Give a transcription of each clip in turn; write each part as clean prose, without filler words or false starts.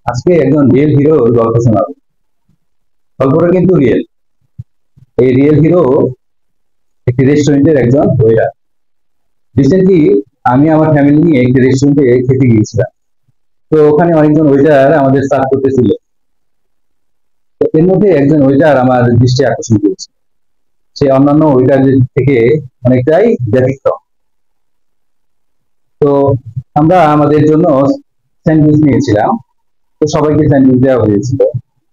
আজকে একজন রিয়েল হিরোর গল্প শোনাবো। গল্পটা কিন্তু রিয়েল। এই রিয়েল হিরো একটি রেস্টুরেন্টের একজন ওয়েটার। রিসেন্টলি আমি আমার ফ্যামিলি নিয়ে একটি রেস্টুরেন্টে খেতে গিয়েছিলাম। তো ওখানে অনেকজন ওয়েটার আমাদের সার্ভ করতেছিল। তো এর মধ্যে একজন ওয়েটার আমার দৃষ্টি আকর্ষণ করেছে। সে অন্যান্য ওয়েটারদের থেকে অনেকটাই ব্যতিক্রম। তো আমরা আমাদের জন্য স্যান্ডউইচ নিয়েছিলাম। তো সবাইকে স্যান্ডউইচ দেওয়া হয়েছিল,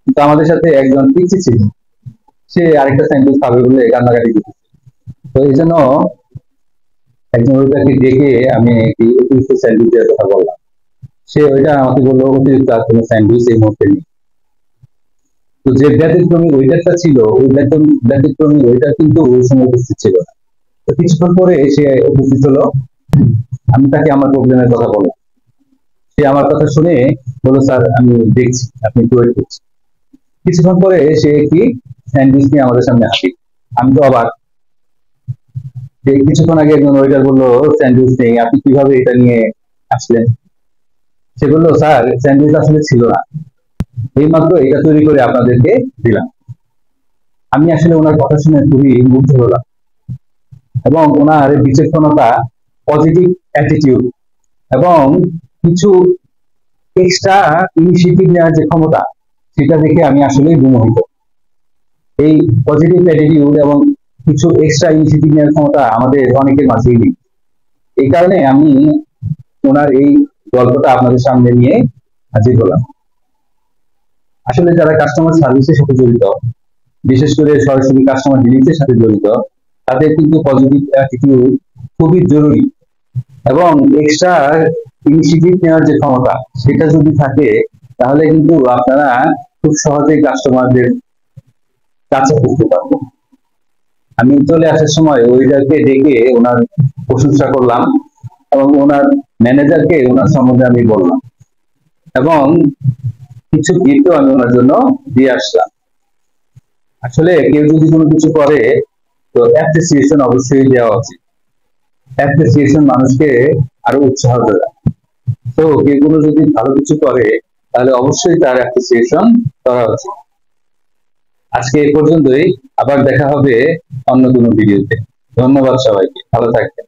কিন্তু আমাদের সাথে একজন পিচ্ছি ছিল। সে আরেকটা স্যান্ডউইচ খাবে বলে কান্নাকাটি করতেছে। তো এই জন্য একজন ওইটাকে ডেকে আমি একটি অতিরিক্ত স্যান্ডউইচ দেওয়ার কথা বললাম। সে ওইটা আমাকে বললো অতিরিক্ত আর কোনো স্যান্ডউইচ এই মুহূর্তে নেই। তো যে ব্যতিক্রমী ওইটারটা ছিল, ওই ব্যতিক্রমী ওইটার কিন্তু ওই সময় উপস্থিত ছিল না। তো কিছুক্ষণ পরে সে উপস্থিত হলো। আমি তাকে আমার প্রবলেমের কথা বললাম। সে আমার কথা শুনে বললো, স্যার আমি দেখছি, আপনি একটু ওয়েট করছি। কিছুক্ষণ পরে সে একটি স্যান্ডউইচ নিয়ে আমাদের সামনে আসি। আমি তো অবাক যে কিছুক্ষণ আগে একজন ওয়েটার বললো স্যান্ডউইচ নেই, আপনি কিভাবে এটা নিয়ে আসলেন? সে বললো, স্যার স্যান্ডউইচ আসলে ছিল না, এইমাত্র এটা তৈরি করে আপনাদেরকে দিলাম। আমি আসলে ওনার কথা শুনে খুবই মুগ্ধ হলাম, এবং ওনার বিচক্ষণতা, পজিটিভ অ্যাটিটিউড এবং কিছু এক্সট্রা ইনিশিয়েটিভ নেওয়ার যে ক্ষমতা, সেটা দেখে আমি আসলে বিমোহিত। এই পজিটিভ অ্যাটিটিউড এবং কিছু এক্সট্রা ইনিশিয়েটিভ নেওয়ার ক্ষমতা আমাদের অনেকের মাঝেই নেই। এই কারণে আমি ওনার এই গল্পটা আপনাদের সামনে নিয়ে হাজির হলাম। আসলে যারা কাস্টমার সার্ভিসের সাথে জড়িত, বিশেষ করে সরাসরি কাস্টমার ডিলিংস এর সাথে জড়িত, তাদের কিন্তু পজিটিভ অ্যাটিটিউড খুবই জরুরি। এবং এক্সট্রা ইনিশিয়েটিভ নেওয়ার যে ক্ষমতা, সেটা যদি থাকে, তাহলে কিন্তু আপনারা খুব সহজেই কাস্টমারদের কাছে পৌঁছতে পারবেন। আমি চলে আসার সময় ওয়েটারকে ডেকে ওনার প্রশংসা করলাম, এবং ওনার ম্যানেজারকে ওনার সম্বন্ধে আমি বললাম, এবং কিছু গিফটও আমি ওনার জন্য দিয়ে আসলাম। আসলে কেউ যদি কোনো কিছু করে, তো অ্যাপ্রিসিয়েশন অবশ্যই দেওয়া উচিত। অ্যাপ্রিসিয়েশন মানুষকে আরো উৎসাহ দেয়। তো কেউ কোনো যদি ভালো কিছু করে, তাহলে অবশ্যই তার অ্যাপ্রিসিয়েশন করা উচিত। আজকে এই পর্যন্তই, আবার দেখা হবে অন্য কোনো ভিডিওতে। ধন্যবাদ সবাইকে, ভালো থাকবেন।